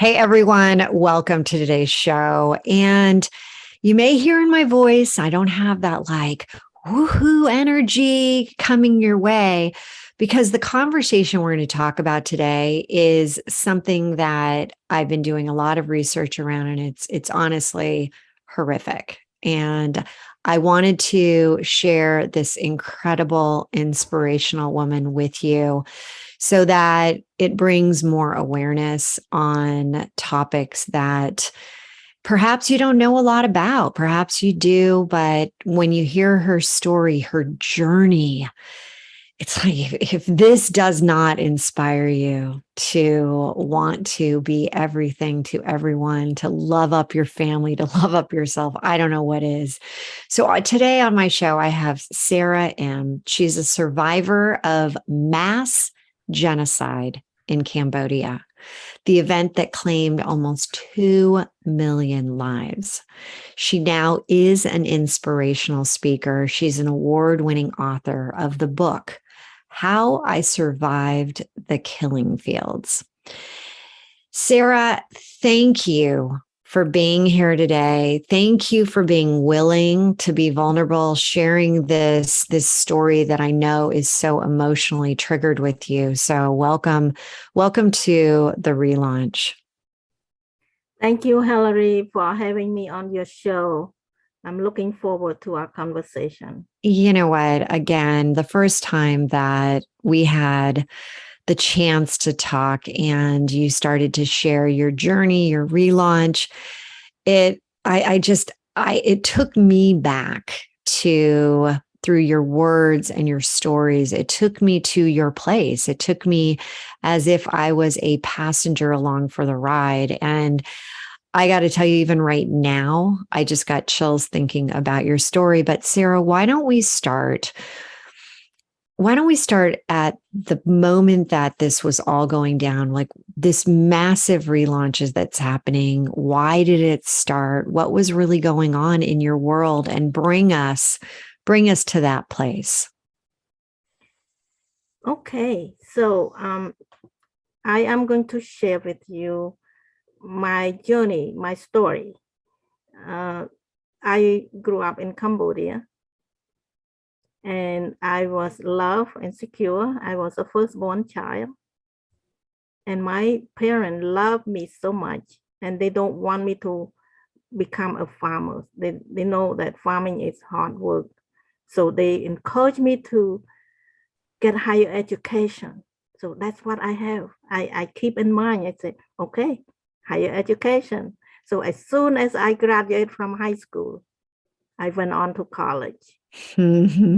Hey everyone, welcome to today's show. And you may hear in my voice, I don't have that like woohoo energy coming your way because the conversation we're going to talk about today is something that I've been doing a lot of research around, and it's honestly horrific. And I wanted to share this incredible, inspirational woman with you so that it brings more awareness on topics that perhaps you don't know a lot about. Perhaps you do, but when you hear her story, her journey, it's like if this does not inspire you to want to be everything to everyone, to love up your family, to love up yourself, I don't know what is. So today on my show, I have Sara Im. She's a survivor of mass genocide in Cambodia, the event that claimed almost 2 million lives. She now is an inspirational speaker. She's an award-winning author of the book, How I Survived the Killing Fields. Sara, thank you for being here today. Thank you for being willing to be vulnerable, sharing this story that I know is so emotionally triggered with you. So welcome to the relaunch. Thank you, Hilary, for having me on your show. I'm looking forward to our conversation. You know what? Again, the first time that we had the chance to talk and you started to share your journey, your relaunch, it took me back to through your words and your stories. It took me to your place. It took me as if I was a passenger along for the ride. And I got to tell you, even right now, I just got chills thinking about your story. But Sara, why don't we start at the moment that this was all going down, like this massive relaunches that's happening? Why did it start? What was really going on in your world? And bring us to that place. Okay, so I am going to share with you my journey, my story. I grew up in Cambodia, and I was loved and secure. I was a firstborn child, and my parents loved me so much, and they don't want me to become a farmer. They know that farming is hard work. So they encourage me to get higher education. So that's what I have. I keep in mind, I say, okay, higher education. So as soon as I graduated from high school, I went on to college. That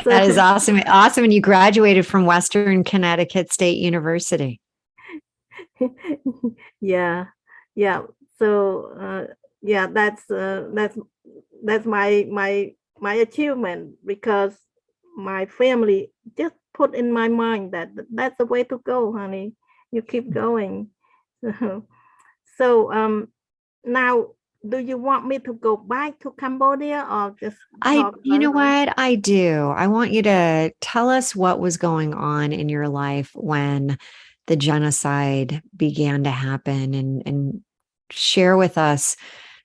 is awesome. Awesome. And you graduated from Western Connecticut State University. Yeah. So yeah, that's my achievement, because my family just put in my mind that that's the way to go, honey. You keep going. So now, do you want me to go back to Cambodia or just You know what? I do. I want you to tell us what was going on in your life when the genocide began to happen, and share with us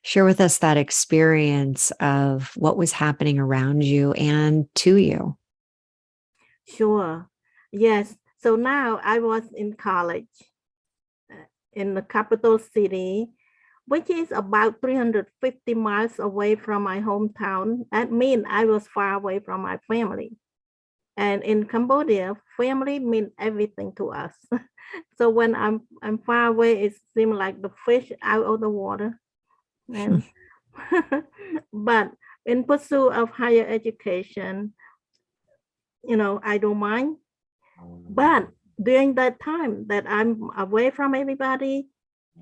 that experience of what was happening around you and to you. Sure. Yes. So now I was in college in the capital city, which is about 350 miles away from my hometown. That means I was far away from my family. And in Cambodia, family means everything to us. So when I'm far away, it seems like the fish out of the water. And but in pursuit of higher education, I don't mind. But during that time that I'm away from everybody,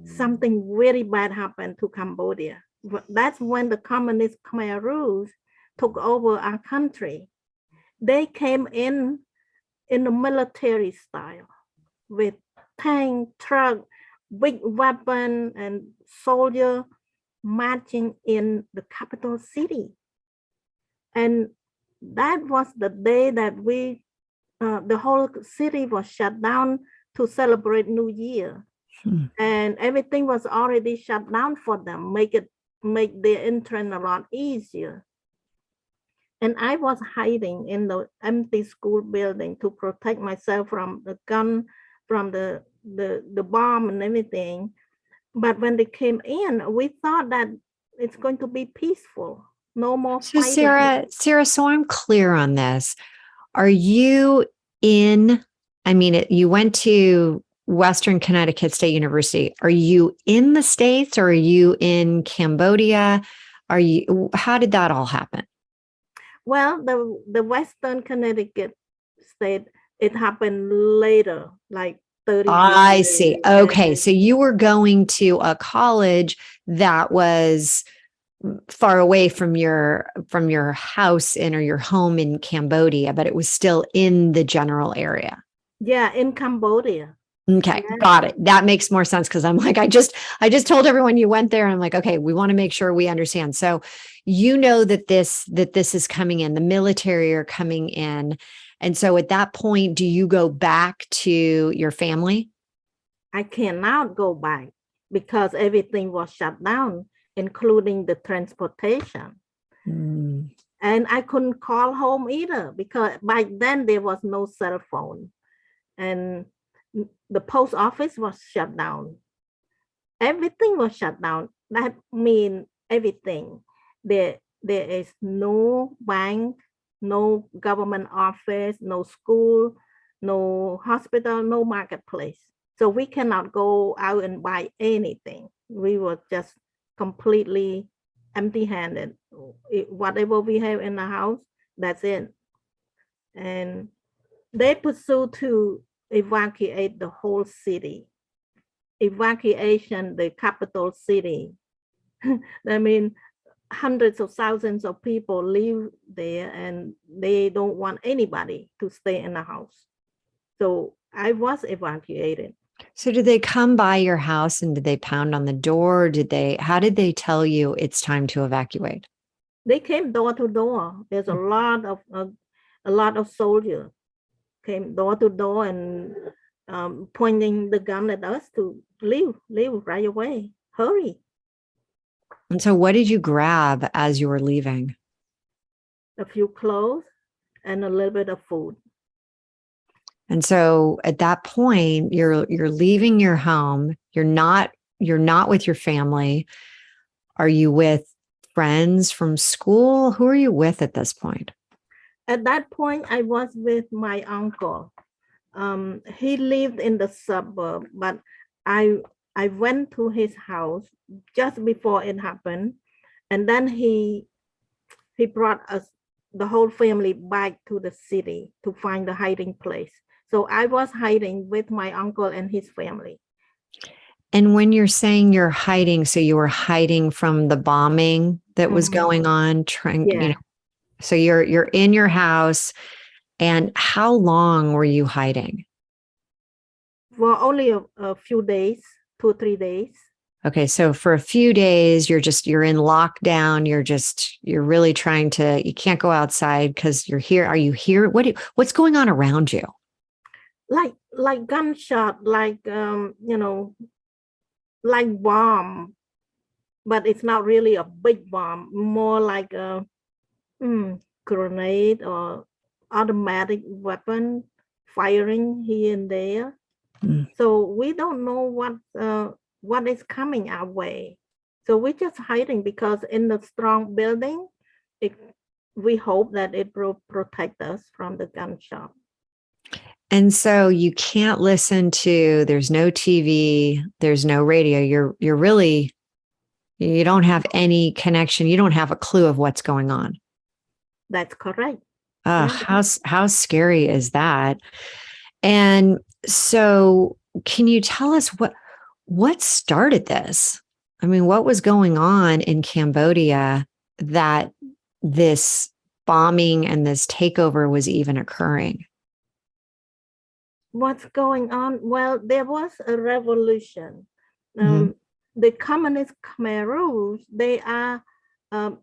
something really bad happened to Cambodia. That's when the communist Khmer Rouge took over our country. They came in the military style with tank, truck, big weapon, and soldier marching in the capital city. And that was the day that the whole city was shut down to celebrate New Year. Hmm. and everything was already shut down for them, make their entrance a lot easier. And I was hiding in the empty school building to protect myself from the gun, from the bomb and everything. But when they came in, we thought that it's going to be peaceful, no more So fighting. Sarah, so I'm clear on this. Are you in, I mean, you went to Western Connecticut State University. Are you in the States or are you in Cambodia? How did that all happen? Well, the Western Connecticut state, it happened later, like 30 I see. years. Okay. And So you were going to a college that was far away from your house in or your home in Cambodia, but it was still in the general area. yeah, in Cambodia. Okay, Yeah, got it. That makes more sense because I'm like, I just told everyone you went there. And I'm like, okay, we want to make sure we understand. So you know that this is coming in, the military are coming in. And so at that point, do you go back to your family? I cannot go back because everything was shut down, including the transportation. Mm. And I couldn't call home either because back then there was no cell phone and the post office was shut down. Everything was shut down. That means everything. There is no bank, no government office, no school, no hospital, no marketplace. So we cannot go out and buy anything. We were just completely empty-handed. Whatever we have in the house, that's it. And they pursued to evacuate the whole city. Evacuation, the capital city. I mean, hundreds of thousands of people live there and they don't want anybody to stay in the house. So I was evacuated. So did they come by your house and did they pound on the door? How did they tell you it's time to evacuate? They came door to door. There's a lot of soldiers came door to door and pointing the gun at us to leave right away. Hurry. And so what did you grab as you were leaving? A few clothes and a little bit of food. And so at that point, you're leaving your home. You're not with your family. Are you with friends from school? Who are you with at this point? At that point, I was with my uncle. He lived in the suburb, but I I went to his house just before it happened, and then he brought us the whole family back to the city to find a hiding place. So I was hiding with my uncle and his family. And when you're saying you're hiding, so you were hiding from the bombing that was Mhm. going on, Yeah. so you're in your house. And how long were you hiding? For only a few days, 2 or 3 days. Okay, so for a few days, you're in lockdown. You're really trying to, you can't go outside because you're here. Are you here? What's going on around you? Like gunshot, like like bomb, but it's not really a big bomb, more like a grenade or automatic weapon firing here and there. Mm. So we don't know what is coming our way. So we're just hiding because in the strong building, it, we hope that it will protect us from the gunshot. And so you can't listen to, there's no TV, there's no radio. You're really, you don't have any connection. You don't have a clue of what's going on. That's correct. Oh, Yeah. how scary is that? And so can you tell us what started this? I mean, what was going on in Cambodia that this bombing and this takeover was even occurring? What's going on? Well, there was a revolution. Mhm. The communist Khmer Rouge, they are um,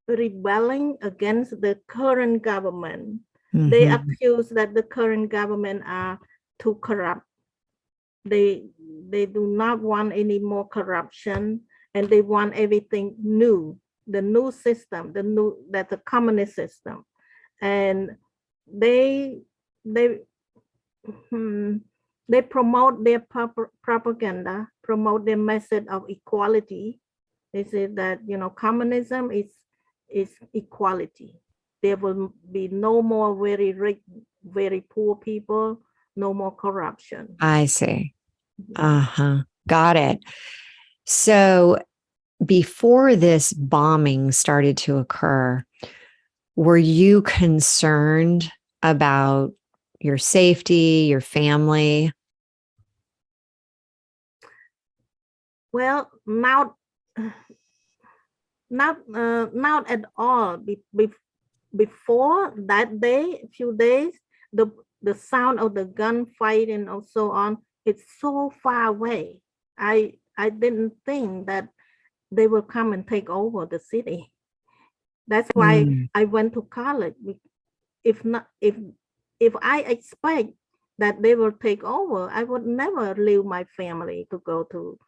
rebelling against the current government. They Mhm. accuse that the current government are too corrupt they do not want any more corruption, and they want everything new, the new system, that's a communist system. And they they they promote their propaganda, promote their message of equality. They say that, you know, communism is equality. There will be no more very rich, very poor people, no more corruption. I see. Uh-huh. Got it. So before this bombing started to occur, were you concerned about your safety, your family? Well, not at all. Before that day, a few days, the sound of the gunfight and so on, it's so far away. I didn't think that they will come and take over the city. That's why I went to college. If not, if I expect that they will take over, I would never leave my family to go to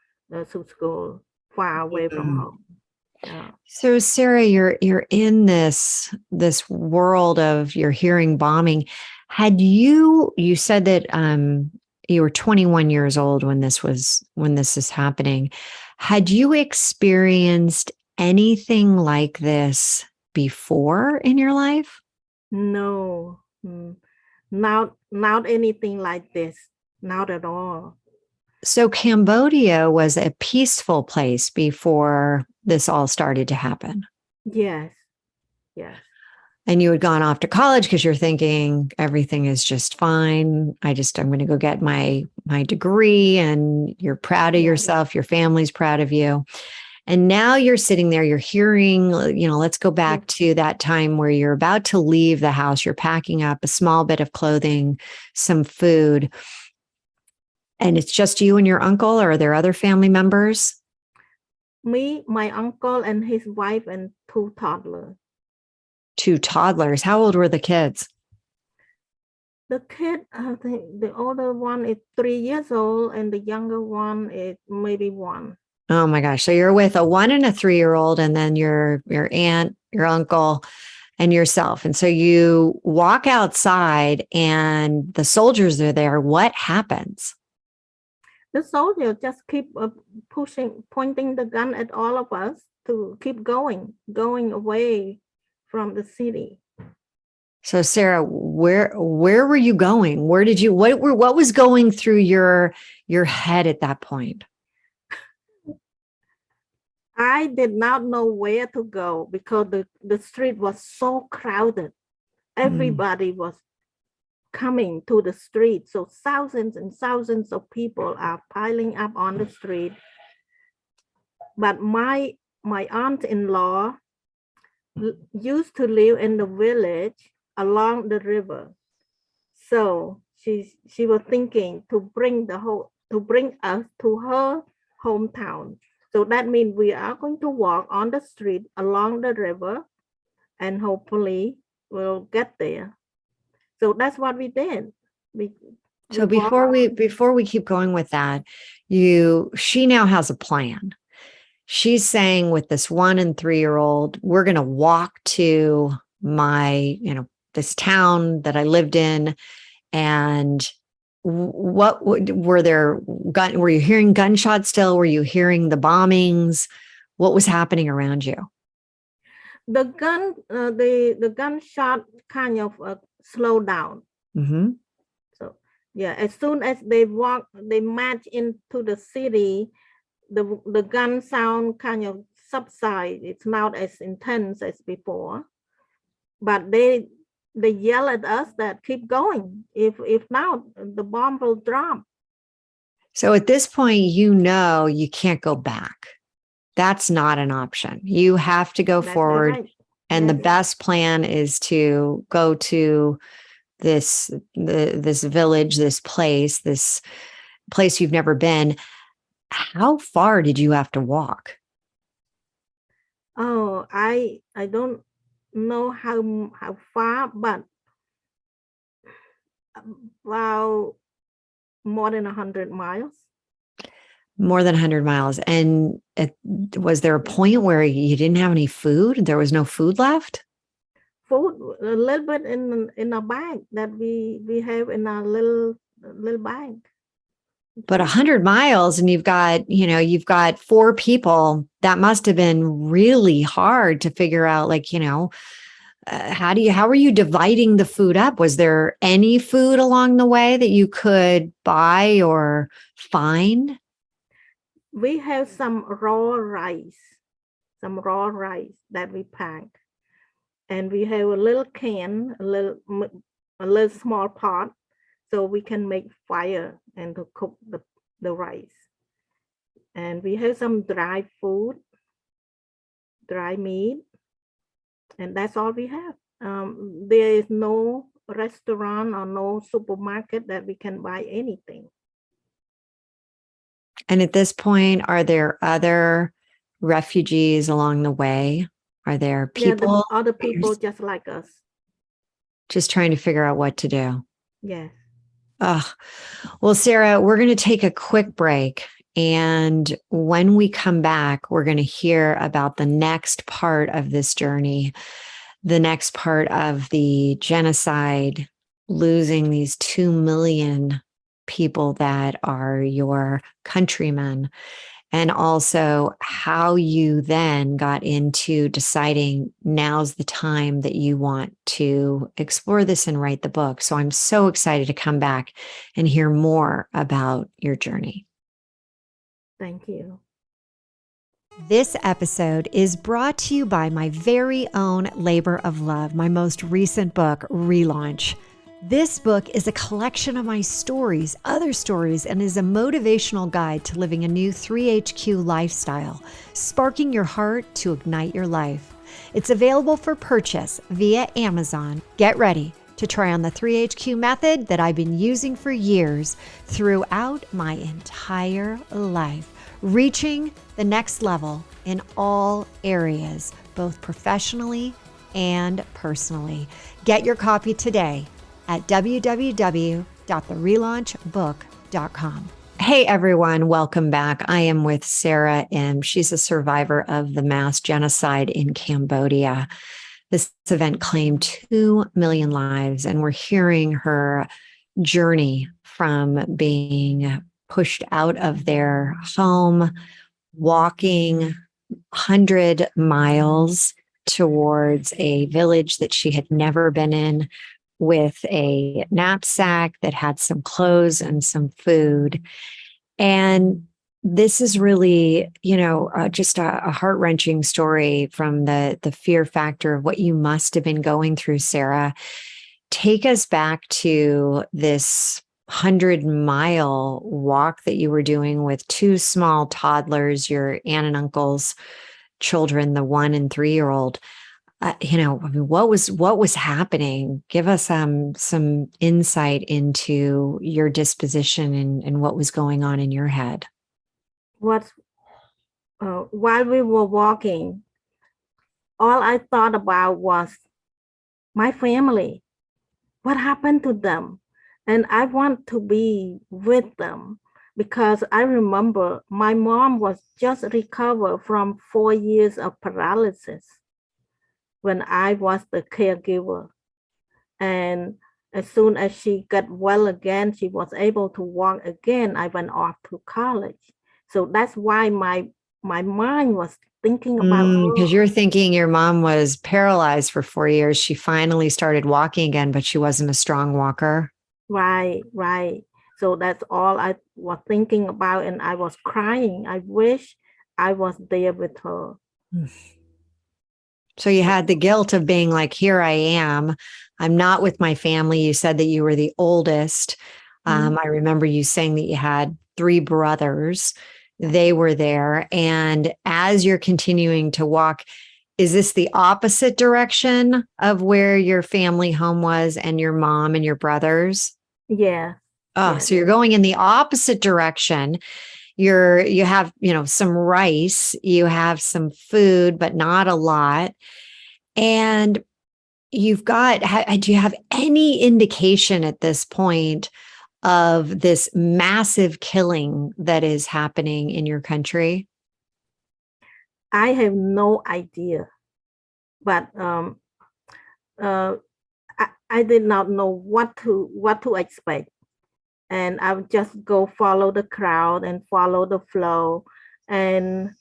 school far away from home. Yeah. So Sara, you're in this world of you're hearing bombing. Had you said that you were 21 years old when this is happening. Had you experienced anything like this before in your life? No, not anything like this, not at all. So Cambodia was a peaceful place before this all started to happen. Yes, yes. And you had gone off to college because you're thinking everything is just fine. I'm going to go get my degree, and you're proud of yourself. Your family's proud of you. And now you're sitting there, you're hearing, you know, let's go back to that time where you're about to leave the house. You're packing up a small bit of clothing, some food, and it's just you and your uncle, or are there other family members? Me, my uncle, and his wife, and two toddlers. Two toddlers. How old were the kids? The kid, I think the older one is 3 years old, and the younger one is maybe 1. Oh my gosh. So you're with a 1 and a 3-year-old, and then your aunt, your uncle, and yourself. And so you walk outside and the soldiers are there. What happens? The soldier just keep pointing the gun at all of us to keep going away from the city. So Sara, where were you going? Where did you, what was going through your head at that point? I did not know where to go because the street was so crowded. Everybody was coming to the street. So thousands and thousands of people are piling up on the street. But my aunt-in-law used to live in the village along the river. So she was thinking to bring us to her hometown. So that means we are going to walk on the street along the river, and hopefully we'll get there. So that's what we did. So before we keep going with that, she now has a plan. She's saying with this 1 and 3-year-old, we're going to walk to my, this town that I lived in. And what were you hearing gunshots still? Were you hearing the bombings? What was happening around you? The gunshot kind of slowed down. So yeah, as soon as they march into the city, the gun sound kind of subside. It's not as intense as before, but they yell at us that keep going. If not, the bomb will drop. So at this point, you can't go back. That's not an option. You have to go forward. Right. And the best plan is to go to this village, this place you've never been. How far did you have to walk? Oh, I don't know how far, but about more than 100 miles. More than 100 miles. And was there a point where you didn't have any food? There was no food left? Food, a little bit in a bag that we have in our little bag. But 100 miles and you've got 4 people. That must have been really hard to figure out, like, how are you dividing the food up? Was there any food along the way that you could buy or find? We have some raw rice that we pack, and we have a little can, a little small pot, so we can make fire and to cook the rice. And we have some dry food, dry meat, and that's all we have. There is no restaurant or no supermarket that we can buy anything. And at this point, are there other refugees along the way? Are there people? Other people just like us. Just trying to figure out what to do. Yes. Well, Sara, we're going to take a quick break. And when we come back, we're going to hear about the next part of this journey, the next part of the genocide, losing these 2 million people that are your countrymen, and also how you then got into deciding now's the time that you want to explore this and write the book. So I'm so excited to come back and hear more about your journey. Thank you. This episode is brought to you by my very own labor of love, my most recent book, Relaunch. This book is a collection of my stories, other stories, and is a motivational guide to living a new 3HQ lifestyle, sparking your heart to ignite your life. It's available for purchase via Amazon. Get ready to try on the 3HQ method that I've been using for years throughout my entire life, reaching the next level in all areas, both professionally and personally. Get your copy today at www.therelaunchbook.com. Hey everyone, welcome back. I am with Sara Im. She's a survivor of the mass genocide in Cambodia. This event claimed 2 million lives, and we're hearing her journey from being pushed out of their home, walking 100 miles towards a village that she had never been in, with a knapsack that had some clothes and some food. And this is really, just a heart-wrenching story from the fear factor of what you must have been going through, Sara. Take us back to this 100-mile walk that you were doing with 2 small toddlers, your aunt and uncle's children, the 1 and 3-year-old. What was happening? Give us some insight into your disposition and what was going on in your head. While we were walking, all I thought about was my family. What happened to them? And I want to be with them, because I remember my mom was just recovered from 4 years of paralysis when I was the caregiver. And as soon as she got well again, she was able to walk again, I went off to college. So that's why my mind was thinking about because you're thinking your mom was paralyzed for 4 years. She finally started walking again, but she wasn't a strong walker. Right. So that's all I was thinking about, and I was crying. I wish I was there with her. So you had the guilt of being like, here I am. I'm not with my family. You said that you were the oldest. I remember you saying that you had 3 brothers. They were there. And as you're continuing to walk, is this the opposite direction of where your family home was and your mom and your brothers? Yeah. So you're going in the opposite direction. You have, some rice, you have some food, but not a lot. And do you have any indication at this point of this massive killing that is happening in your country? I have no idea, but I did not know what to expect, and I would just go follow the crowd and follow the flow, and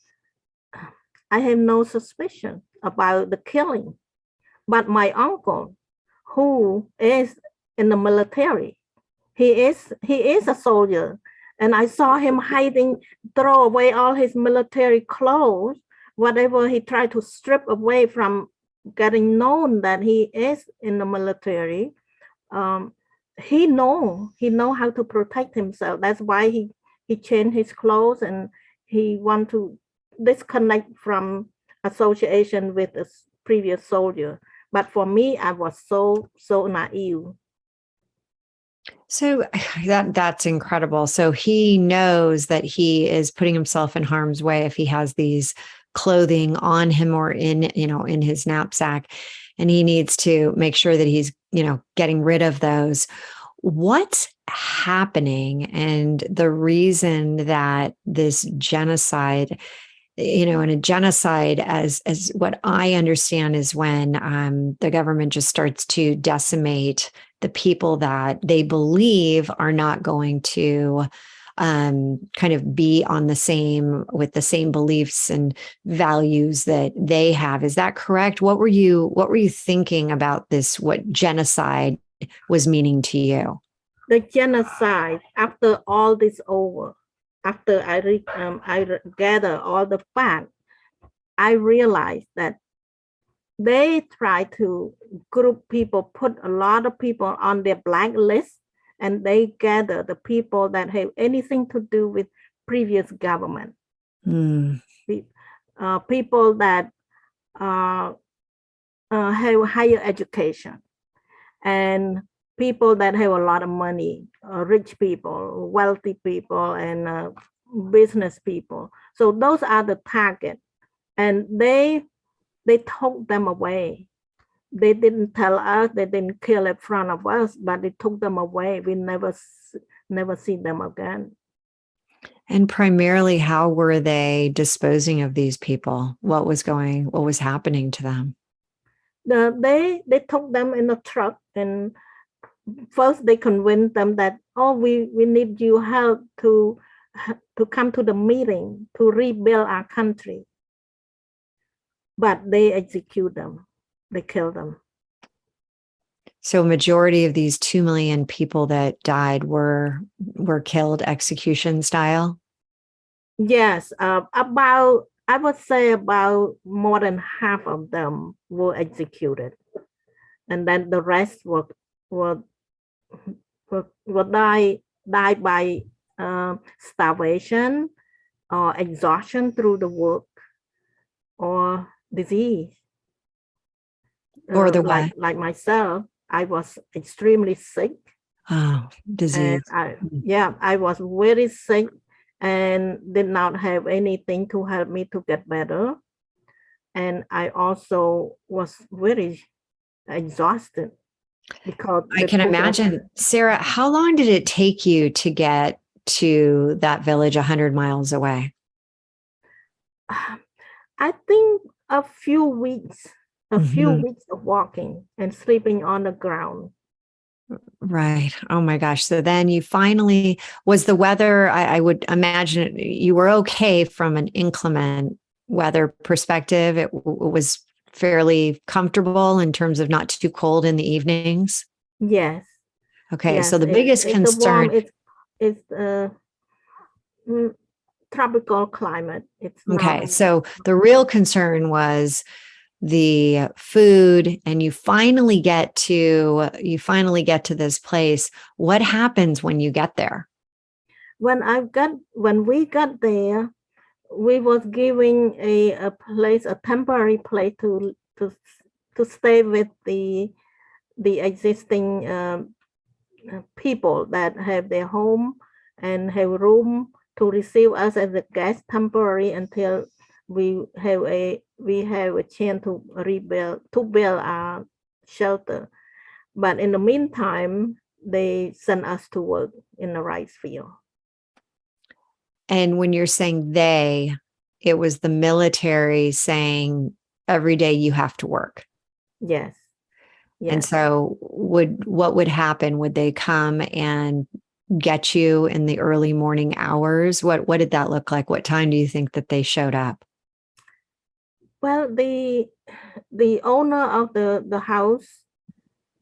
I have no suspicion about the killing. But my uncle, who is in the military, he is a soldier, and I saw him hiding, throw away all his military clothes, whatever he tried to strip away from getting known that he is in the military. Um, he know how to protect himself. That's why he changed his clothes, and he want to disconnect from association with a previous soldier. But for me, I was so naive. So that's incredible. So he knows that he is putting himself in harm's way if he has these clothing on him or in his knapsack, and he needs to make sure that he's, getting rid of those. What's happening, and the reason that this genocide, and a genocide, as what I understand, is when the government just starts to decimate the people that they believe are not going to kind of be on with the same beliefs and values that they have. Is that correct? What were you thinking about this? What genocide was meaning to you? The genocide, after all this over, after I gather all the facts, I realized that they try to group people, put a lot of people on their blacklist, and they gather the people that have anything to do with previous government. Mm. People that have higher education, and people that have a lot of money, rich people, wealthy people, and business people. So those are the target, and they took them away. They didn't tell us, they didn't kill in front of us, but they took them away. We never see them again. And primarily, how were they disposing of these people? What was happening to them? They took them in a truck, and first they convinced them that, oh, we need you help to come to the meeting to rebuild our country. But they execute them, they kill them. So majority of these 2 million people that died were killed execution style? Yes, about, I would say about more than half of them were executed, and then the rest were die by starvation or exhaustion through the work or disease. Or the what? Like myself, I was extremely sick. Oh, disease. And I was very sick and did not have anything to help me to get better. And I also was very exhausted because I can imagine. Sara, how long did it take you to get to that village 100 miles away? I think a few weeks of walking and sleeping on the ground. Right. Oh my gosh. So then you finally, was the weather, I would imagine you were okay from an inclement weather perspective. It was fairly comfortable in terms of not too cold in the evenings. Yes. Okay. Yes. So the biggest concern, it's tropical climate. It's okay. not. So the real concern was the food, and you finally get to this place. What happens when you get there? When we got there, we was giving a place, a temporary place to stay with the existing people that have their home and have room to receive us as a guest temporary until we have a chance to build our shelter. But in the meantime, they sent us to work in the rice field. And when you're saying they, it was the military saying every day you have to work. Yes. And Yes. so what would happen? Would they come and get you in the early morning hours? What did that look like? What time do you think that they showed up? Well, the owner of the house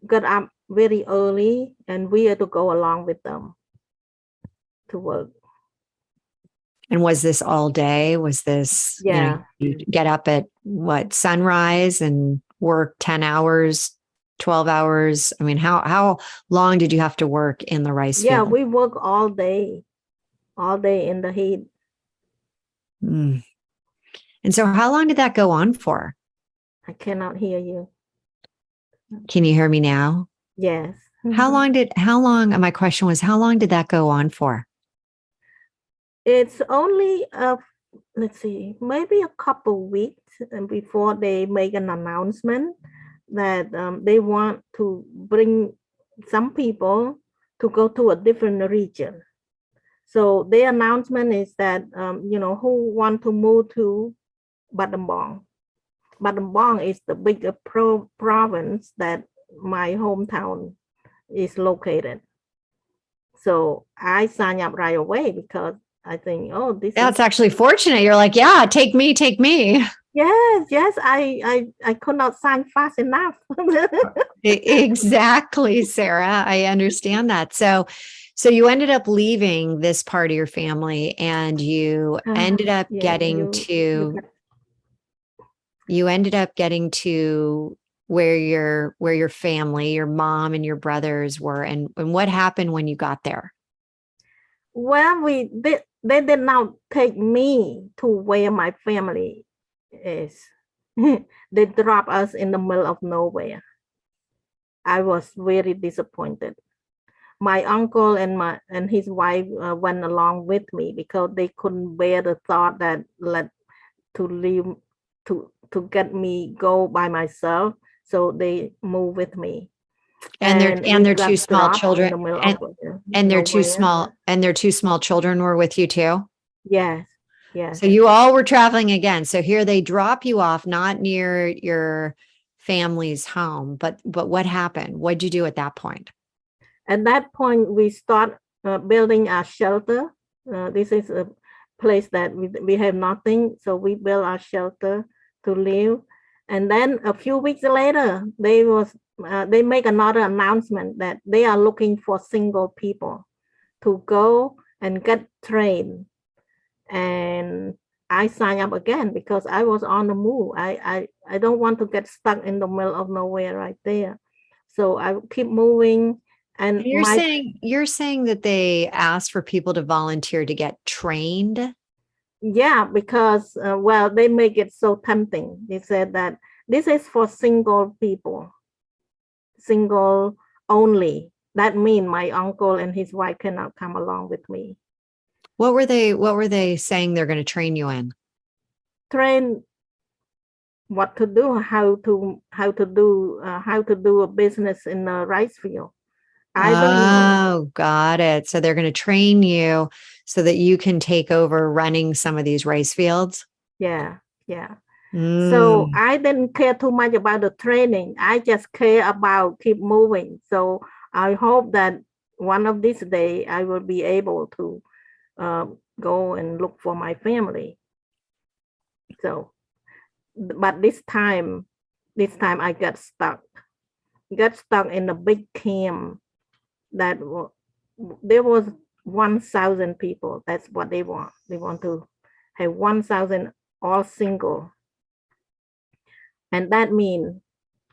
got up very early, and we had to go along with them to work. And was this all day? Was this, Yeah. you get up at what, sunrise and work 10 hours, 12 hours? I mean, how long did you have to work in the rice Yeah, field? we work all day in the heat. Mm. And so how long did that go on for? I cannot hear you. Can you hear me now? Yes. My question was, how long did that go on for? It's only let's see, maybe a couple weeks before they make an announcement that they want to bring some people to go to a different region. So the announcement is that who want to move to Battambang. Battambang is the bigger province that my hometown is located. So I signed up right away because I think, oh, That's actually fortunate. You're like, yeah, take me, take me. Yes, I could not sign fast enough. Exactly, Sarah. I understand that. So you ended up leaving this part of your family and you ended up getting to where your family, your mom and your brothers were. And what happened when you got there? Well, they did not take me to where my family is. They dropped us in the middle of nowhere. I was very disappointed. My uncle and his wife went along with me because they couldn't bear the thought that to leave to get me go by myself. So they moved with me. And they're two small children, and they're two small children were with you too. Yes. Yes. So you all were traveling again. So here they drop you off, not near your family's home, but what happened? What'd you do at that point? At that point, we start building our shelter. This is a place that we have nothing, so we build our shelter to live. And then a few weeks later, they make another announcement that they are looking for single people to go and get trained. And I signed up again because I was on the move. I don't want to get stuck in the middle of nowhere right there. So I keep moving. And you're saying that they asked for people to volunteer to get trained? Yeah, because well, they make it so tempting. They said that this is for single people, single only. That means my uncle and his wife cannot come along with me. What were they saying they're going to train you in? Train what to do, how to do a business in a rice field. I don't know. Got it. So they're going to train you so that you can take over running some of these rice fields. Yeah. So I didn't care too much about the training. I just care about keep moving. So I hope that one of these days I will be able to go and look for my family. So, but this time I got stuck in a big camp that there was 1,000 people. That's what they want. They want to have 1,000 all single. And that means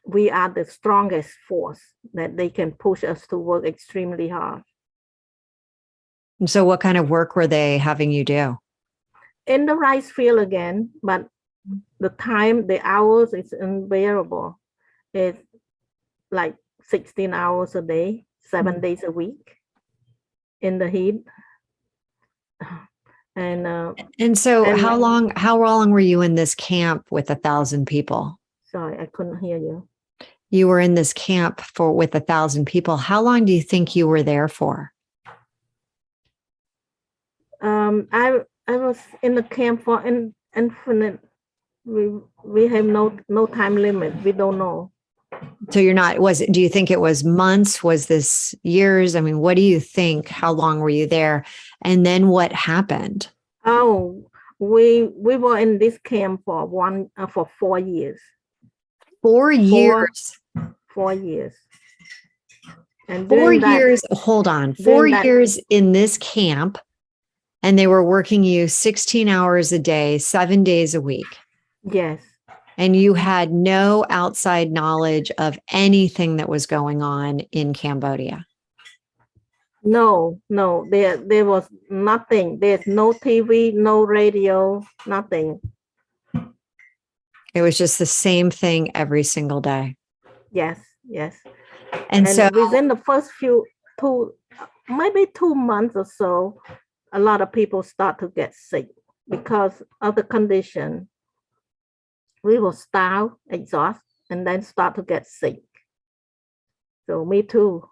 we are the strongest force that they can push us to work extremely hard. And so what kind of work were they having you do? In the rice field again, but the hours is unbearable. It's like 16 hours a day, 7 days a week in the heat. And so how long were you in this camp with 1,000 people? Sorry, I couldn't hear you. you were in this camp with 1,000 people. How long do you think you were there for? I was in the camp for infinite. We have no time limit. We don't know. So you're not, do you think it was months? Was this years? I mean, what do you think? How long were you there? And then what happened? Oh, we were in this camp for 4 years. 4 years. 4 years. And 4 years, hold on, 4 years in this camp, and they were working you 16 hours a day, 7 days a week. Yes. And you had no outside knowledge of anything that was going on in Cambodia. No, there was nothing. There's no TV, no radio, nothing. It was just the same thing every single day. Yes. And so within the first maybe 2 months or so, a lot of people start to get sick because of the condition. We will starve, exhaust, and then start to get sick. So me too.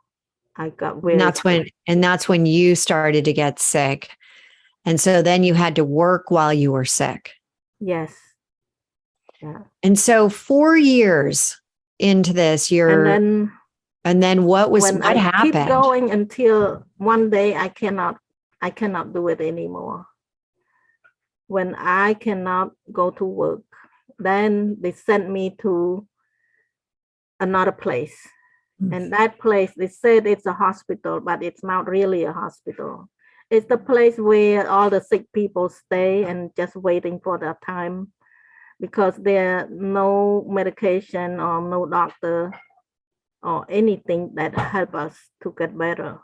I got really that's when you started to get sick. And so then you had to work while you were sick. Yes. Yeah. And so 4 years into this, and then what happened? Keep going until one day I cannot do it anymore. When I cannot go to work, then they sent me to another place. And that place, they said it's a hospital, but it's not really a hospital. It's the place where all the sick people stay and just waiting for their time, because there's no medication or no doctor or anything that help us to get better.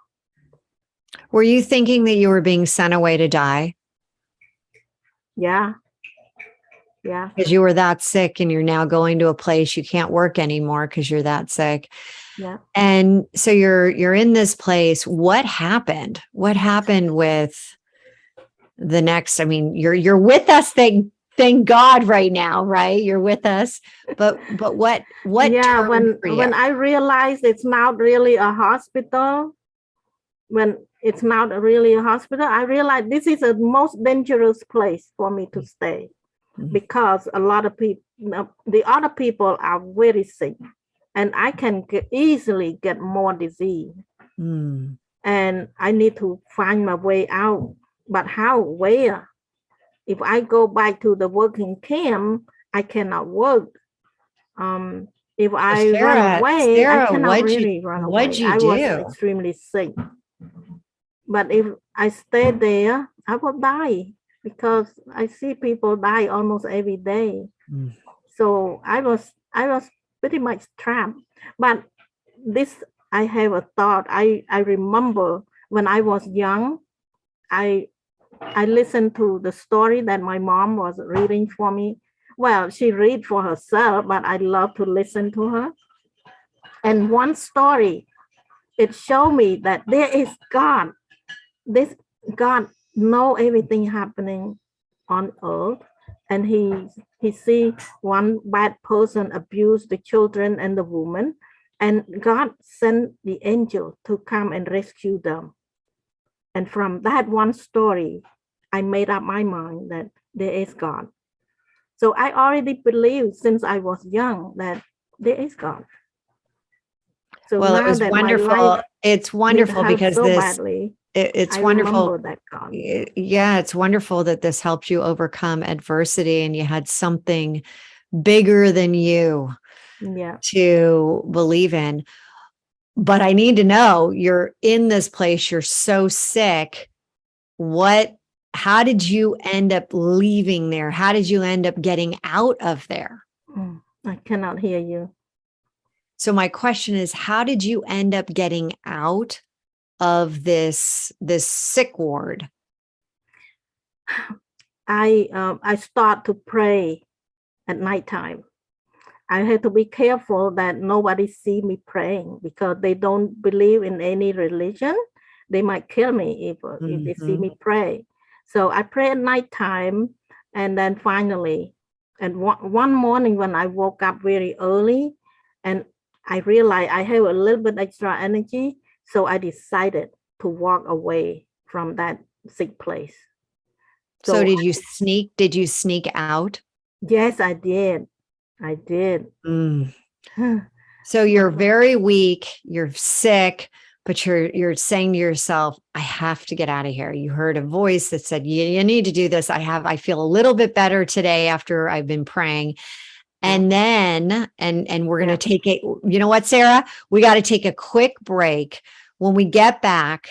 Were you thinking that you were being sent away to die? Yeah. Because you were that sick and you're now going to a place you can't work anymore because you're that sick. Yeah. And so you're in this place. What happened? What happened with the next? I mean, you're with us. Thank God right now, right? You're with us. But what? Yeah, when I realized it's not really a hospital, when it's not really a hospital, I realized this is the most dangerous place for me to stay, because a lot of people, the other people are very sick, and I can easily get more disease. And I need to find my way out. But how? Where? If I go back to the working camp, I cannot work. If I run away, Sarah, I cannot really run away. What'd you I do? was extremely sick. But if I stay there, I will die, because I see people die almost every day. So I was pretty much trapped. But I have a thought. I remember when I was young, I listened to the story that my mom was reading for me. Well, she read for herself, but I love to listen to her. And one story, it showed me that there is God. This God know everything happening on earth, and he see one bad person abuse the children and the woman, and God sent the angel to come and rescue them. And from that one story, I made up my mind that there is God. So I already believed since I was young that there is God. So well, it was wonderful. It's wonderful because so badly. It's wonderful. That God. Yeah, it's wonderful that this helped you overcome adversity and you had something bigger than you to believe in. But I need to know, you're in this place, you're so sick. How did you end up leaving there? How did you end up getting out of there? I cannot hear you. So my question is, how did you end up getting out of this sick ward? I start to pray at nighttime. I had to be careful that nobody see me praying, because they don't believe in any religion. They might kill me if they see me pray. So I pray at nighttime, and then finally, and one morning when I woke up very early, and I realized I have a little bit extra energy. So I decided to walk away from that sick place. So did you sneak out? Yes, I did. I did. Mm. So you're very weak, you're sick, but you're saying to yourself, I have to get out of here. You heard a voice that said, you need to do this. I feel a little bit better today after I've been praying. And then, and we're going to take it. You know what, Sarah? We got to take a quick break. When we get back,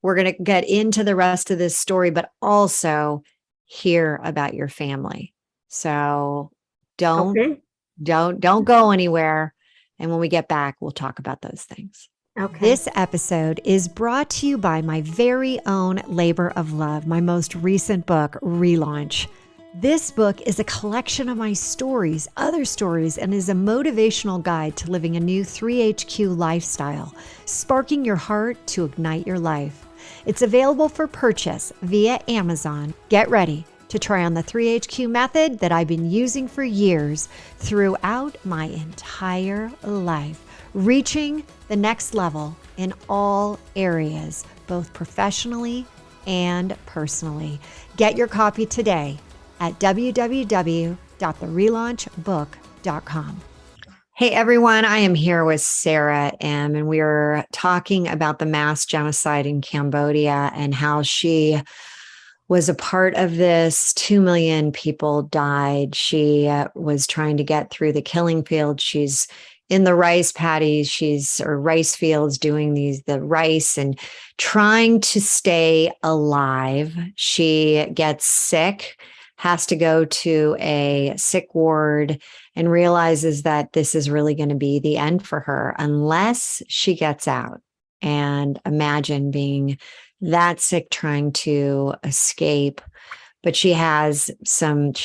we're going to get into the rest of this story, but also hear about your family. So don't go anywhere. And when we get back, we'll talk about those things. Okay. This episode is brought to you by my very own labor of love, my most recent book, Relaunch. This book is a collection of my stories, other stories, and is a motivational guide to living a new 3HQ lifestyle, sparking your heart to ignite your life. It's available for purchase via Amazon. Get ready to try on the 3HQ method that I've been using for years throughout my entire life, reaching the next level in all areas, both professionally and personally. Get your copy today at www.therelaunchbook.com. Hey everyone, I am here with Sara Im, and we are talking about the mass genocide in Cambodia and how she was a part of this. 2 million people died. She was trying to get through the killing field. She's in the rice paddies, or rice fields, doing the rice and trying to stay alive. She gets sick, has to go to a sick ward, and realizes that this is really going to be the end for her unless she gets out. And imagine being that sick, trying to escape. But she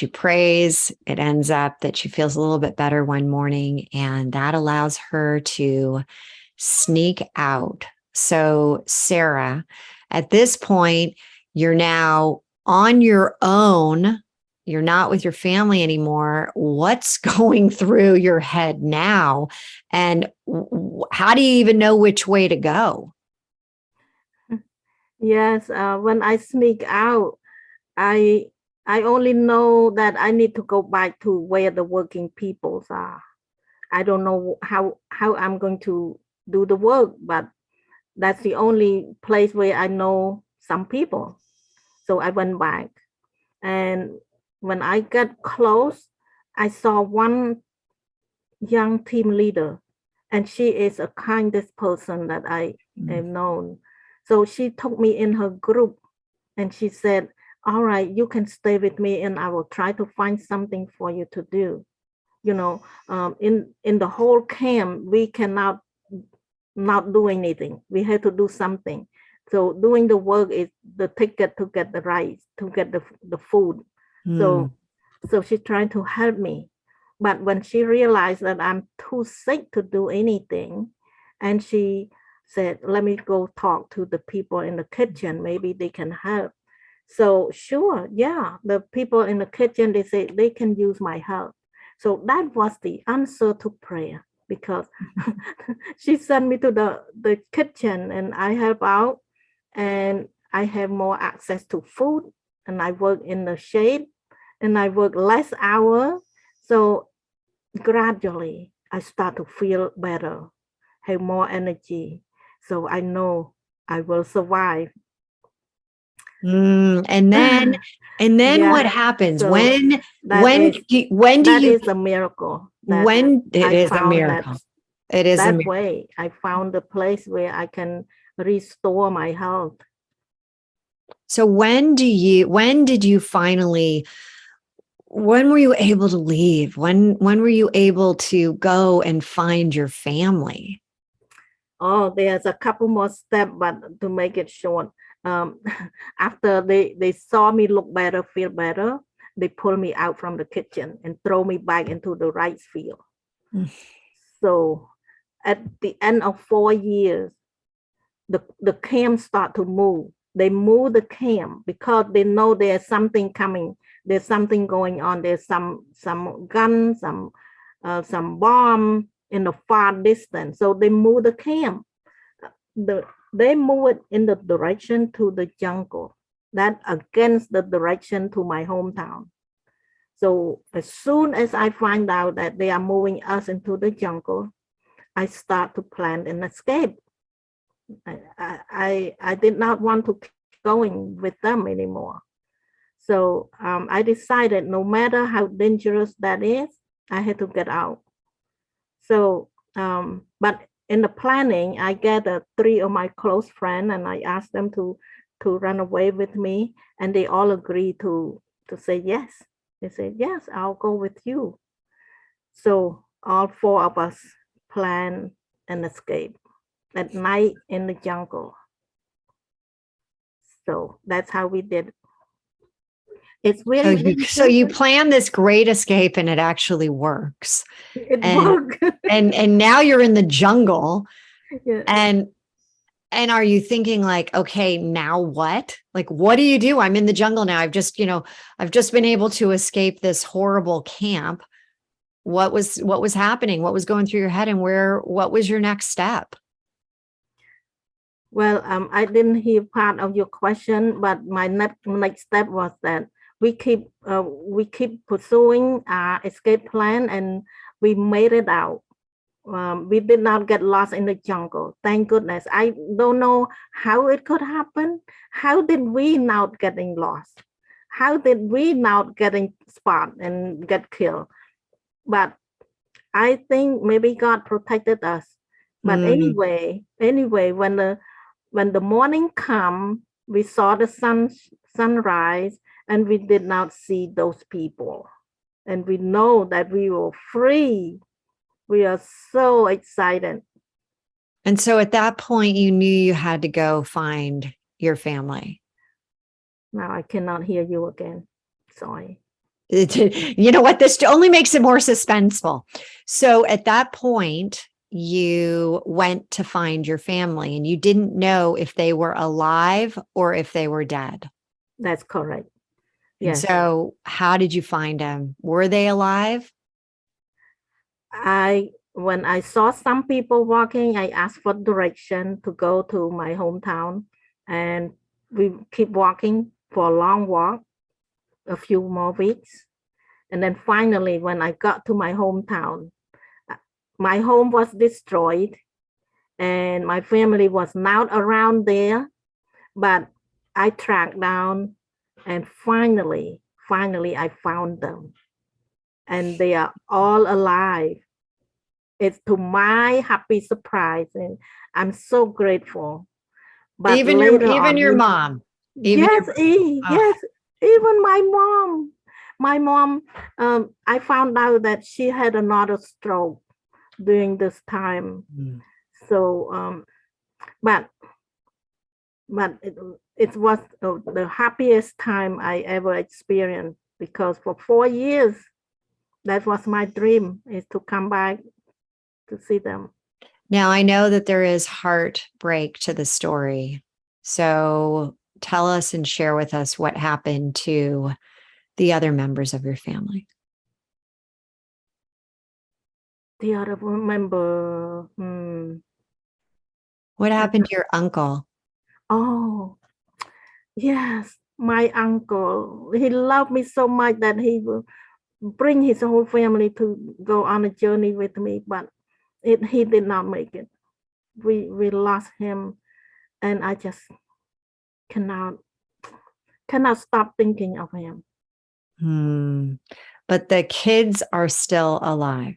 prays. It ends up that she feels a little bit better one morning, and that allows her to sneak out. So, Sara, at this point, you're now on your own. You're not with your family anymore. What's going through your head now? And how do you even know which way to go? Yes, when I sneak out, I only know that I need to go back to where the working peoples are. I don't know how I'm going to do the work, but that's the only place where I know some people. So I went back. And when I got close, I saw one young team leader, and she is a kindest person that I have known. So she took me in her group, and she said, all right, you can stay with me and I will try to find something for you to do. You know, in the whole camp, we cannot not do anything. We have to do something. So doing the work is the ticket to get the rice, to get the food. So she's trying to help me. But when she realized that I'm too sick to do anything, and she said, let me go talk to the people in the kitchen. Maybe they can help. So sure, yeah, the people in the kitchen, they say they can use my help. So that was the answer to prayer, because she sent me to the kitchen and I help out, and I have more access to food, and I work in the shade, and I work less hours. So gradually I start to feel better, have more energy. So I know I will survive. And then Yeah. what happens? So when do that you is a miracle. when it I is a found miracle. It is a that miracle. way I found a place where I can restore my health. So when did you finally, when were you able to leave? When were you able to go and find your family? Oh, there's a couple more steps, but to make it short, after they saw me look better, feel better, they pull me out from the kitchen and throw me back into the rice field. So at the end of 4 years, the camp start to move. They move the camp because they know there's something coming. There's something going on. There's some guns, some bomb. in the far distance. So they moved the camp. They moved it in the direction to the jungle, that against the direction to my hometown. So as soon as I find out that they are moving us into the jungle, I start to plan an escape. I did not want to keep going with them anymore. So I decided no matter how dangerous that is, I had to get out. So, but in the planning, I gathered 3 of my close friends and I asked them to run away with me, and they all agreed to say yes. They said, yes, I'll go with you. So all 4 of us planned an escape at night in the jungle. So that's how we did. It's really so you plan this great escape and it actually works. It worked. and now you're in the jungle. Yeah. And are you thinking like, okay, now what? Like, what do you do? I'm in the jungle now. I've just been able to escape this horrible camp. What was happening? What was going through your head, and what was your next step? Well, I didn't hear part of your question, but my next step was that we keep pursuing our escape plan, and we made it out. We did not get lost in the jungle. Thank goodness. I don't know how it could happen. How did we not getting lost? How did we not getting spotted and get killed? But I think maybe God protected us. But anyway, when the morning come, we saw the sunrise, and we did not see those people. And we know that we were free. We are so excited. And so at that point, you knew you had to go find your family. Now I cannot hear you again. Sorry. You know what? This only makes it more suspenseful. So at that point, you went to find your family, and you didn't know if they were alive or if they were dead. That's correct. Yes. And so how did you find them? Were they alive? When I saw some people walking, I asked for direction to go to my hometown, and we keep walking for a long walk, a few more weeks. And then finally, when I got to my hometown, my home was destroyed and my family was not around there, but I tracked down, and finally I found them, and they are all alive. It's to my happy surprise, and I'm so grateful. But even your mom. Yes, even my mom. My mom, I found out that she had another stroke during this time. So, but it was the happiest time I ever experienced, because for 4 years, that was my dream, is to come back to see them. Now, I know that there is heartbreak to the story. So tell us and share with us what happened to the other members of your family. The other member. What happened to your uncle? Oh, yes, my uncle. He loved me so much that he will bring his whole family to go on a journey with me, but he did not make it. We lost him, and I just cannot stop thinking of him. But the kids are still alive.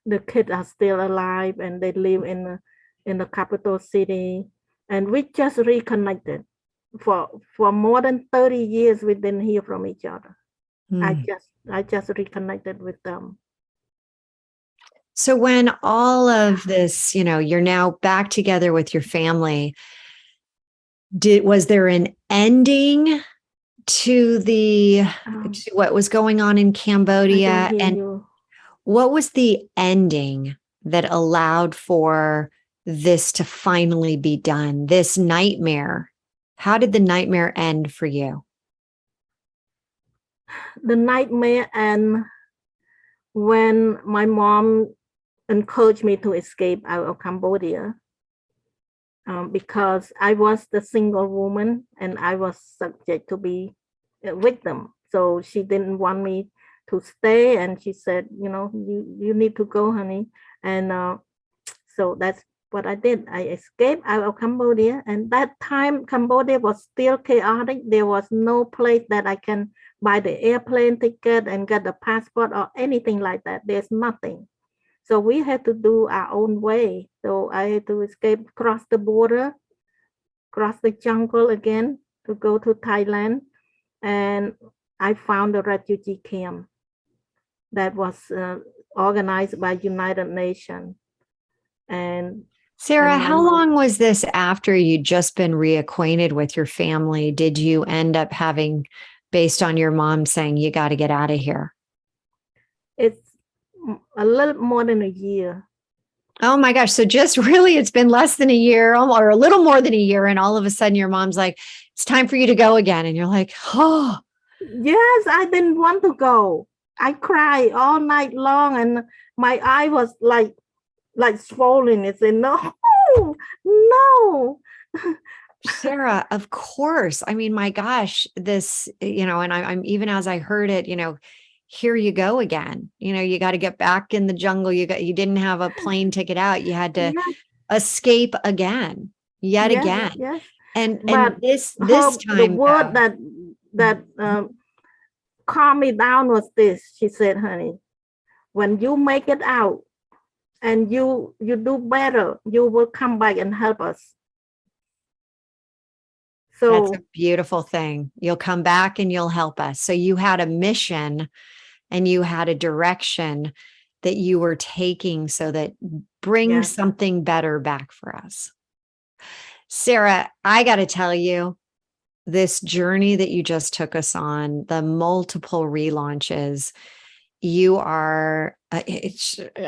The kids are still alive, and they live in the capital city, and we just reconnected. For more than 30 years, we didn't hear from each other. I just reconnected with them. So when all of this, you're now back together with your family, was there an ending to to what was going on in Cambodia? And what was the ending that allowed for this to finally be done? This nightmare. How did the nightmare end for you? The nightmare end when my mom encouraged me to escape out of Cambodia, because I was the single woman and I was subject to be a victim. So she didn't want me to stay, and she said, you need to go, honey. And so that's what I did. I escaped out of Cambodia, and that time Cambodia was still chaotic. There was no place that I can buy the airplane ticket and get a passport or anything like that. There's nothing. So we had to do our own way. So I had to escape, cross the border, cross the jungle again to go to Thailand. And I found a refugee camp that was organized by United Nations. And Sara, how long was this after you'd just been reacquainted with your family? Did you end up having, based on your mom saying, you got to get out of here? It's a little more than a year. Oh my gosh. So just really, it's been less than a year or a little more than a year. And all of a sudden your mom's like, it's time for you to go again. And you're like, oh. Yes, I didn't want to go. I cried all night long and my eye was like swollen. It said, no, no. Sara, of course. I mean, my gosh, this, and I'm even as I heard it, here you go again. You got to get back in the jungle. You didn't have a plane ticket out. You had to escape again, yet again. Yes. And this time, the word that calmed me down was this. She said, honey, when you make it out and you do better, you will come back and help us. So that's a beautiful thing. You'll come back and you'll help us. So you had a mission and you had a direction that you were taking so that bring something better back for us. Sara, I got to tell you, this journey that you just took us on, the multiple relaunches, you are,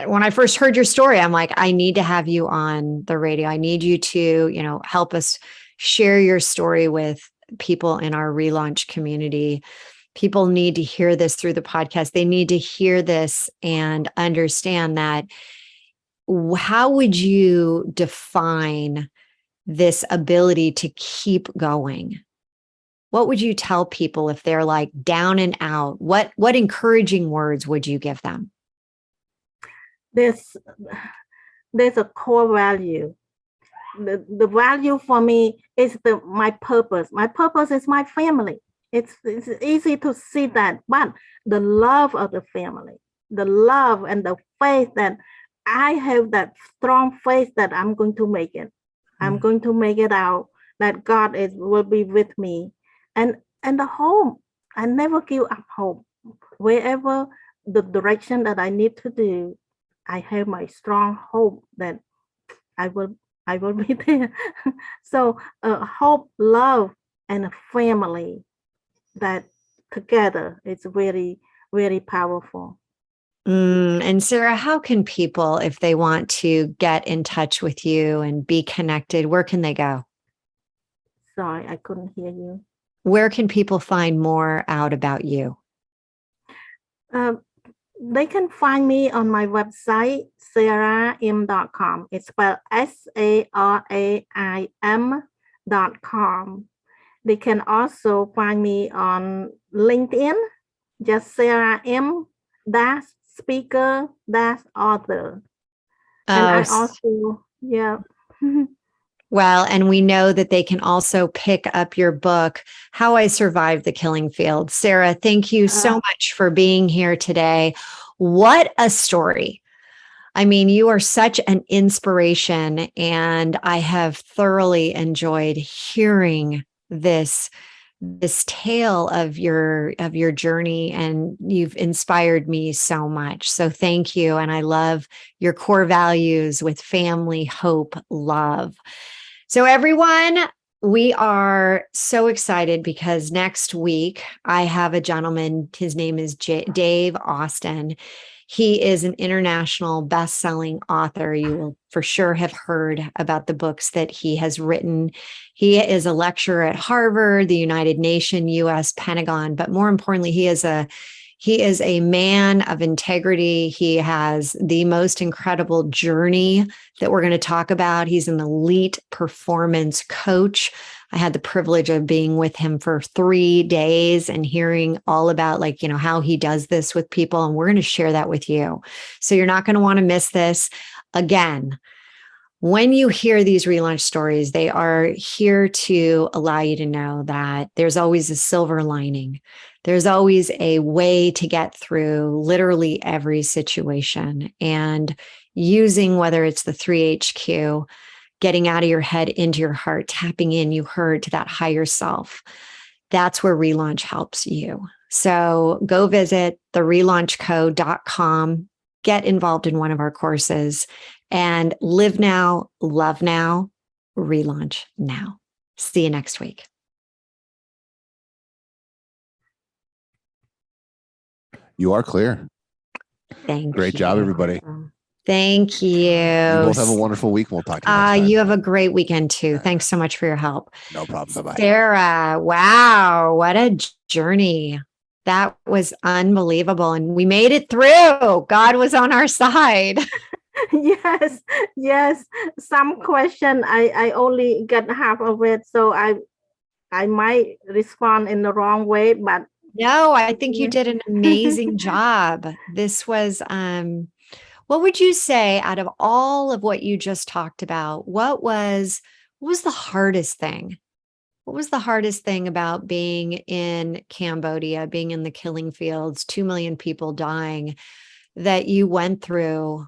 when I first heard your story, I'm like, I need to have you on the radio. I need you to, help us share your story with people in our relaunch community. People need to hear this through the podcast. They need to hear this and understand that. How would you define this ability to keep going? What would you tell people if they're like down and out? What encouraging words would you give them? There's a core value. The value for me is my purpose. My purpose is my family. It's easy to see that, but the love of the family, the love and the faith that I have, that strong faith that I'm going to make it. I'm going to make it out, that God will be with me. And the hope, I never give up hope. Wherever the direction that I need to do, I have my strong hope that I will be there. So hope, love, and a family that together, it's very, very powerful. And Sara, how can people, if they want to get in touch with you and be connected, where can they go? Sorry, I couldn't hear you. Where can people find more out about you? They can find me on my website, saraim.com. It's spelled SARAIM.com. They can also find me on LinkedIn, just Sara Im speaker author. And I also, Well, and we know that they can also pick up your book, How I Survived the Killing Field. Sara, thank you so much for being here today. What a story. I mean, you are such an inspiration, and I have thoroughly enjoyed hearing this tale of your journey, and you've inspired me so much. So thank you. And I love your core values with family, hope, love. So everyone, we are so excited because next week I have a gentleman. His name is Dave Austin. He is an international best-selling author. You will for sure have heard about the books that he has written. He is a lecturer at Harvard, the United Nations, U.S. Pentagon, but more importantly, he is a He is a man of integrity. He has the most incredible journey that we're going to talk about. He's an elite performance coach. I had the privilege of being with him for 3 days and hearing all about how he does this with people. And we're going to share that with you. So you're not going to want to miss this. Again, when you hear these relaunch stories, they are here to allow you to know that there's always a silver lining. There's always a way to get through literally every situation. And using, whether it's the 3HQ, getting out of your head into your heart, tapping in, you heard, to that higher self. That's where relaunch helps you. So go visit therelaunchco.com, get involved in one of our courses, and live now, love now, relaunch now. See you next week. You are clear. Thank Great you. job, everybody. Thank you. You both have a wonderful week. We'll talk to you next time. You have a great weekend too. Thanks so much for your help. No problem. Bye-bye. Sara, wow, what a journey. That was unbelievable. And we made it through. God was on our side. Yes. Some question I only get half of it, so I might respond in the wrong way, but no, I think you did an amazing job. This was what would you say, out of all of what you just talked about, what was the hardest thing? What was the hardest thing about being in Cambodia, being in the killing fields, 2 million people dying, that you went through,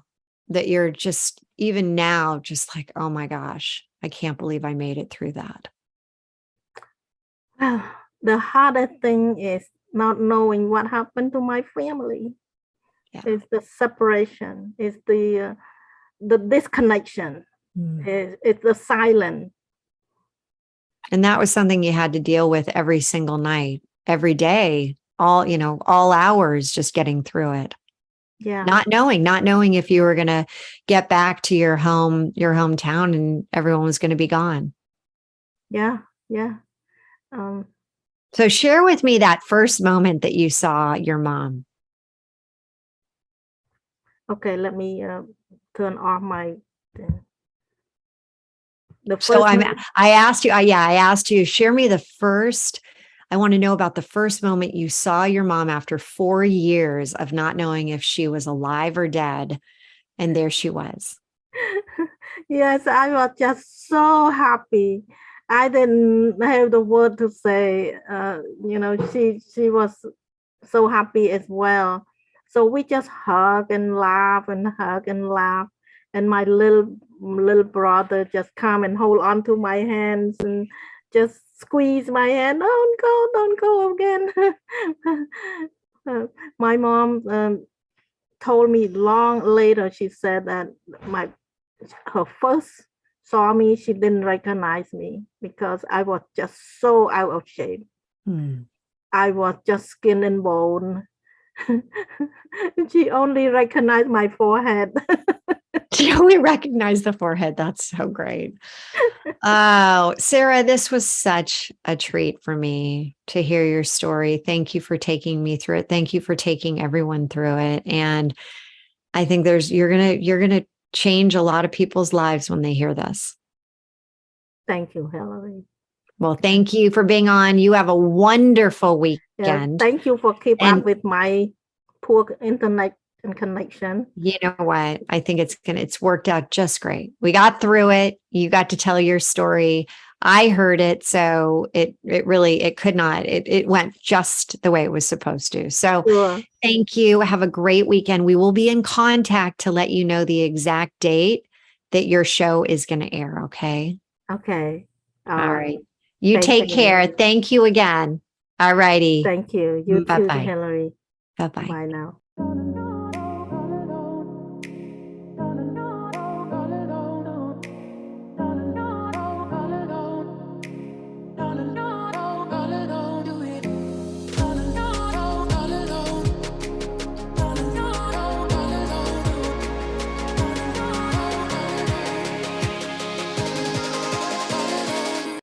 that you're just, even now, just like, oh my gosh, I can't believe I made it through that? The hardest thing is not knowing what happened to my family. Yeah. It's the separation, it's the disconnection, it's the silence. And that was something you had to deal with every single night, every day, all hours, just getting through it. Yeah. Not knowing if you were going to get back to your hometown and everyone was going to be gone. Yeah. So share with me that first moment that you saw your mom. Okay, let me turn off my thing. I asked you, share me I want to know about the first moment you saw your mom after 4 years of not knowing if she was alive or dead. And there she was. Yes, I was just so happy. I didn't have the word to say. She was so happy as well. So we just hug and laugh and hug and laugh. And my little brother just come and hold on to my hands and just squeeze my hand. Don't go again. My mom told me long later, she said that her first saw me, she didn't recognize me because I was just so out of shape. I was just skin and bone. She only recognized my forehead. She only recognized the forehead. That's so great. Oh, Sara, this was such a treat for me to hear your story. Thank you for taking me through it. Thank you for taking everyone through it. And I think you're gonna change a lot of people's lives when they hear this. Thank you, Hilary. Well, thank you for being on. You have a wonderful weekend. Yeah, thank you for keeping up with my poor internet and connection. You know what? I think it's worked out just great. We got through it. You got to tell your story. I heard it. So it went just the way it was supposed to. So Sure. Thank you. Have a great weekend. We will be in contact to let you know the exact date that your show is going to air. Okay. Okay. All right. You take care. Thank you again. All righty. Thank you. You too, Bye-bye. Hilary. Bye-bye. Bye now.